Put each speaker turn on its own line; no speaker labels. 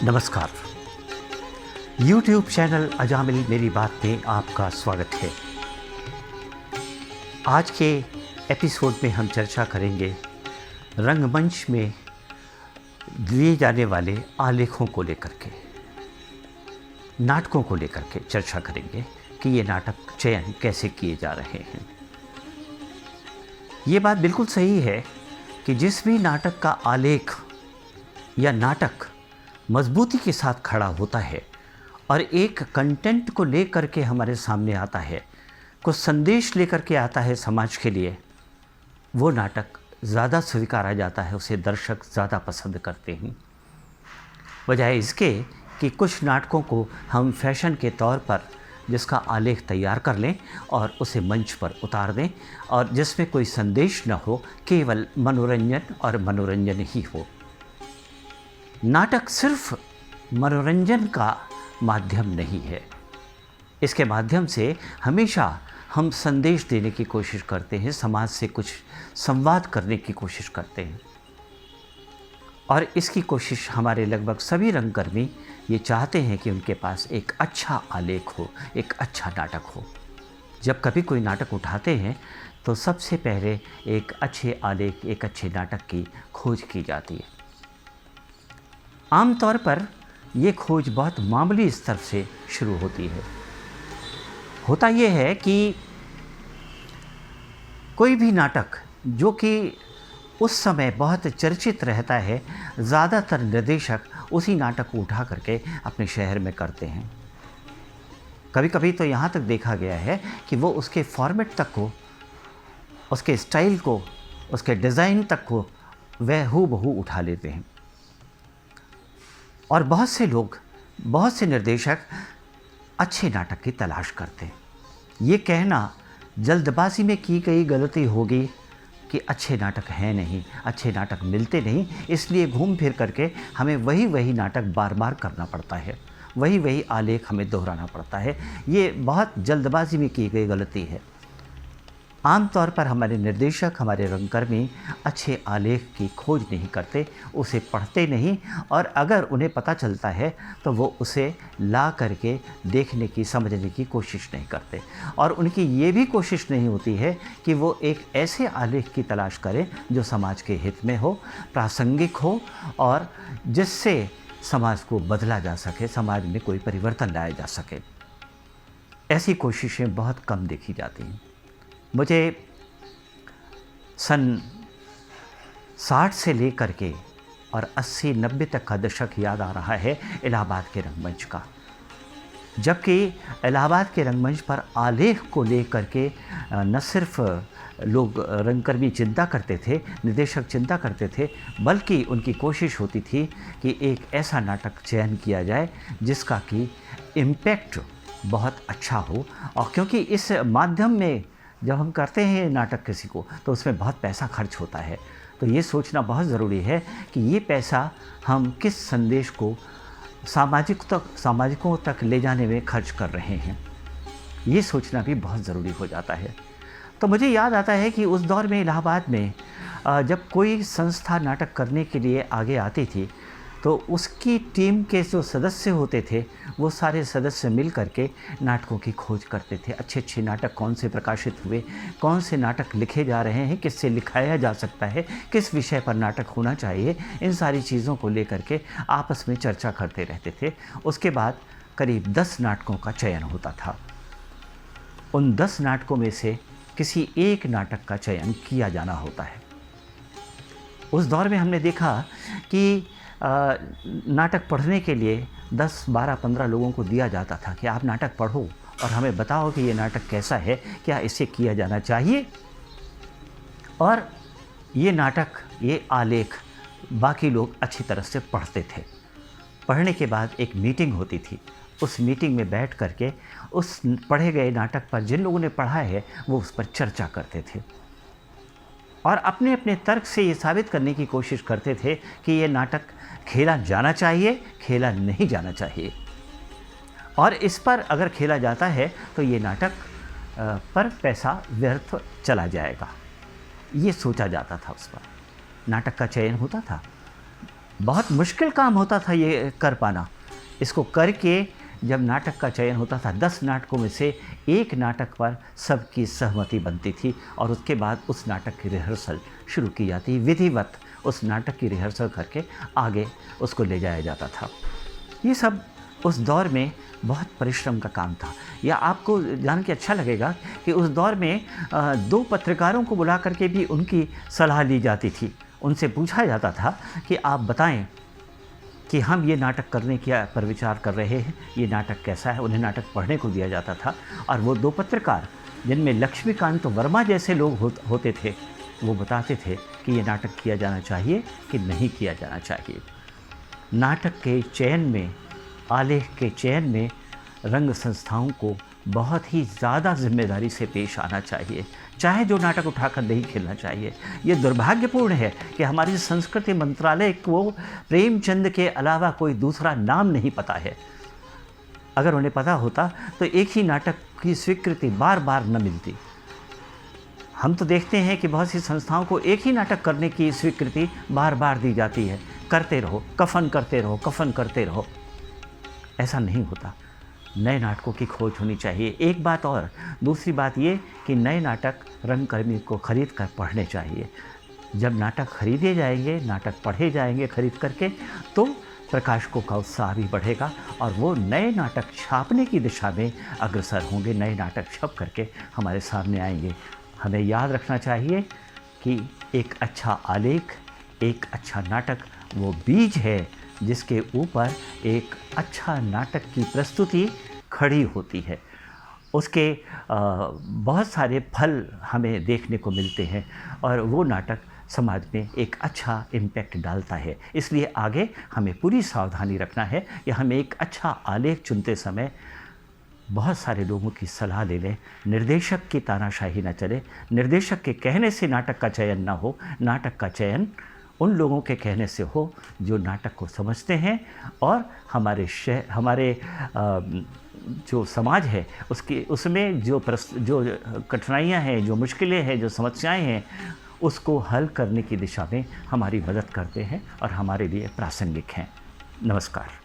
नमस्कार। YouTube channel Ajamil मेरी बात में आपका स्वागत है। आज के एपिसोड में हम चर्चा करेंगे रंगमंच में दिए जाने वाले आलेखों को लेकर के, नाटकों को लेकर के चर्चा करेंगे कि ये नाटक चयन कैसे किए जा रहे हैं। ये बात बिल्कुल सही है कि जिस भी नाटक का आलेख या नाटक मजबूती के साथ खड़ा होता है और एक कंटेंट को लेकर के हमारे सामने आता है, कुछ संदेश लेकर के आता है समाज के लिए, वो नाटक ज़्यादा स्वीकारा जाता है, उसे दर्शक ज़्यादा पसंद करते हैं। बजाय इसके कि कुछ नाटकों को हम फैशन के तौर पर जिसका आलेख तैयार कर लें और उसे मंच पर उतार दें और जिसमें कोई संदेश न हो, केवल मनोरंजन और मनोरंजन ही हो। नाटक सिर्फ मनोरंजन का माध्यम नहीं है। इसके माध्यम से हमेशा हम संदेश देने की कोशिश करते हैं, समाज से कुछ संवाद करने की कोशिश करते हैं और इसकी कोशिश हमारे लगभग सभी रंगकर्मी ये चाहते हैं कि उनके पास एक अच्छा आलेख हो, एक अच्छा नाटक हो। जब कभी कोई नाटक उठाते हैं तो सबसे पहले एक अच्छे आलेख, एक अच्छे नाटक की खोज की जाती है। आमतौर पर ये खोज बहुत मामूली स्तर से शुरू होती है। होता ये है कि कोई भी नाटक जो कि उस समय बहुत चर्चित रहता है, ज़्यादातर निर्देशक उसी नाटक को उठा करके अपने शहर में करते हैं। कभी कभी तो यहाँ तक देखा गया है कि वो उसके फॉर्मेट तक को, उसके स्टाइल को, उसके डिज़ाइन तक को वह हूबहू उठा लेते हैं। और बहुत से लोग, बहुत से निर्देशक अच्छे नाटक की तलाश करते हैं। ये कहना जल्दबाजी में की गई गलती होगी कि अच्छे नाटक हैं नहीं, अच्छे नाटक मिलते नहीं, इसलिए घूम फिर करके हमें वही नाटक बार बार करना पड़ता है, वही आलेख हमें दोहराना पड़ता है। ये बहुत जल्दबाजी में की गई गलती है। आमतौर पर हमारे निर्देशक, हमारे रंगकर्मी अच्छे आलेख की खोज नहीं करते, उसे पढ़ते नहीं और अगर उन्हें पता चलता है तो वो उसे ला करके देखने की, समझने की कोशिश नहीं करते। और उनकी ये भी कोशिश नहीं होती है कि वो एक ऐसे आलेख की तलाश करें जो समाज के हित में हो, प्रासंगिक हो और जिससे समाज को बदला जा सके, समाज में कोई परिवर्तन लाया जा सके। ऐसी कोशिशें बहुत कम देखी जाती हैं। मुझे सन 60 से लेकर के और 80-90 तक का दशक याद आ रहा है इलाहाबाद के रंगमंच का, जबकि इलाहाबाद के रंगमंच पर आलेख को लेकर के न सिर्फ लोग, रंगकर्मी चिंता करते थे, निर्देशक चिंता करते थे, बल्कि उनकी कोशिश होती थी कि एक ऐसा नाटक चयन किया जाए जिसका कि इम्पैक्ट बहुत अच्छा हो। और क्योंकि इस माध्यम में जब हम करते हैं नाटक किसी को तो उसमें बहुत पैसा खर्च होता है, तो ये सोचना बहुत ज़रूरी है कि ये पैसा हम किस संदेश को सामाजिकों तक ले जाने में खर्च कर रहे हैं, ये सोचना भी बहुत ज़रूरी हो जाता है। तो मुझे याद आता है कि उस दौर में इलाहाबाद में जब कोई संस्था नाटक करने के लिए आगे आती थी तो उसकी टीम के जो सदस्य होते थे वो सारे सदस्य मिल करके नाटकों की खोज करते थे। अच्छे अच्छे नाटक कौन से प्रकाशित हुए, कौन से नाटक लिखे जा रहे हैं, किससे लिखाया जा सकता है, किस विषय पर नाटक होना चाहिए, इन सारी चीज़ों को लेकर के आपस में चर्चा करते रहते थे। उसके बाद करीब 10 नाटकों का चयन होता था। उन 10 नाटकों में से किसी एक नाटक का चयन किया जाना होता है। उस दौर में हमने देखा कि नाटक पढ़ने के लिए 10, 12, 15 लोगों को दिया जाता था कि आप नाटक पढ़ो और हमें बताओ कि ये नाटक कैसा है, क्या इसे किया जाना चाहिए। और ये नाटक, ये आलेख बाकी लोग अच्छी तरह से पढ़ते थे। पढ़ने के बाद एक मीटिंग होती थी। उस मीटिंग में बैठ करके उस पढ़े गए नाटक पर जिन लोगों ने पढ़ा है वो उस पर चर्चा करते थे और अपने अपने तर्क से ये साबित करने की कोशिश करते थे कि ये नाटक खेला जाना चाहिए, खेला नहीं जाना चाहिए, और इस पर अगर खेला जाता है तो ये नाटक पर पैसा व्यर्थ चला जाएगा, ये सोचा जाता था। उस पर नाटक का चयन होता था। बहुत मुश्किल काम होता था ये कर पाना। इसको करके जब नाटक का चयन होता था, 10 नाटकों में से एक नाटक पर सबकी सहमति बनती थी और उसके बाद उस नाटक की रिहर्सल शुरू की जाती, विधिवत उस नाटक की रिहर्सल करके आगे उसको ले जाया जाता था। ये सब उस दौर में बहुत परिश्रम का काम था। या आपको जान के अच्छा लगेगा कि उस दौर में 2 पत्रकारों को बुला करके भी उनकी सलाह ली जाती थी। उनसे पूछा जाता था कि आप बताएं कि हम ये नाटक करने की पर विचार कर रहे हैं, ये नाटक कैसा है। उन्हें नाटक पढ़ने को दिया जाता था और वो 2 पत्रकार, जिनमें लक्ष्मीकांत वर्मा जैसे लोग होते थे, वो बताते थे कि ये नाटक किया जाना चाहिए कि नहीं किया जाना चाहिए। नाटक के चयन में, आलेख के चयन में रंग संस्थाओं को बहुत ही ज़्यादा जिम्मेदारी से पेश आना चाहिए, चाहे जो नाटक उठाकर नहीं खेलना चाहिए। ये दुर्भाग्यपूर्ण है कि हमारी संस्कृति मंत्रालय को प्रेमचंद के अलावा कोई दूसरा नाम नहीं पता है। अगर उन्हें पता होता तो एक ही नाटक की स्वीकृति बार बार न मिलती। हम तो देखते हैं कि बहुत सी संस्थाओं को एक ही नाटक करने की स्वीकृति बार बार दी जाती है, करते रहो, कफन करते रहो, कफन करते रहो। ऐसा नहीं होता। नए नाटकों की खोज होनी चाहिए। एक बात और, दूसरी बात ये कि नए नाटक रंगकर्मी को खरीद कर पढ़ने चाहिए। जब नाटक खरीदे जाएंगे, नाटक पढ़े जाएंगे खरीद करके, तो प्रकाशकों का उत्साह भी बढ़ेगा और वो नए नाटक छापने की दिशा में अग्रसर होंगे। नए नाटक छप करके हमारे सामने आएंगे। हमें याद रखना चाहिए कि एक अच्छा आलेख, एक अच्छा नाटक वो बीज है जिसके ऊपर एक अच्छा नाटक की प्रस्तुति खड़ी होती है। उसके बहुत सारे फल हमें देखने को मिलते हैं और वो नाटक समाज में एक अच्छा इम्पैक्ट डालता है। इसलिए आगे हमें पूरी सावधानी रखना है कि हम एक अच्छा आलेख चुनते समय बहुत सारे लोगों की सलाह ले लें। निर्देशक की तानाशाही न चले, निर्देशक के कहने से नाटक का चयन ना हो। नाटक का चयन उन लोगों के कहने से हो जो नाटक को समझते हैं और हमारे जो समाज है उसमें जो कठिनाइयाँ हैं, जो मुश्किलें हैं, जो समस्याएं हैं, उसको हल करने की दिशा में हमारी मदद करते हैं और हमारे लिए प्रासंगिक हैं। नमस्कार।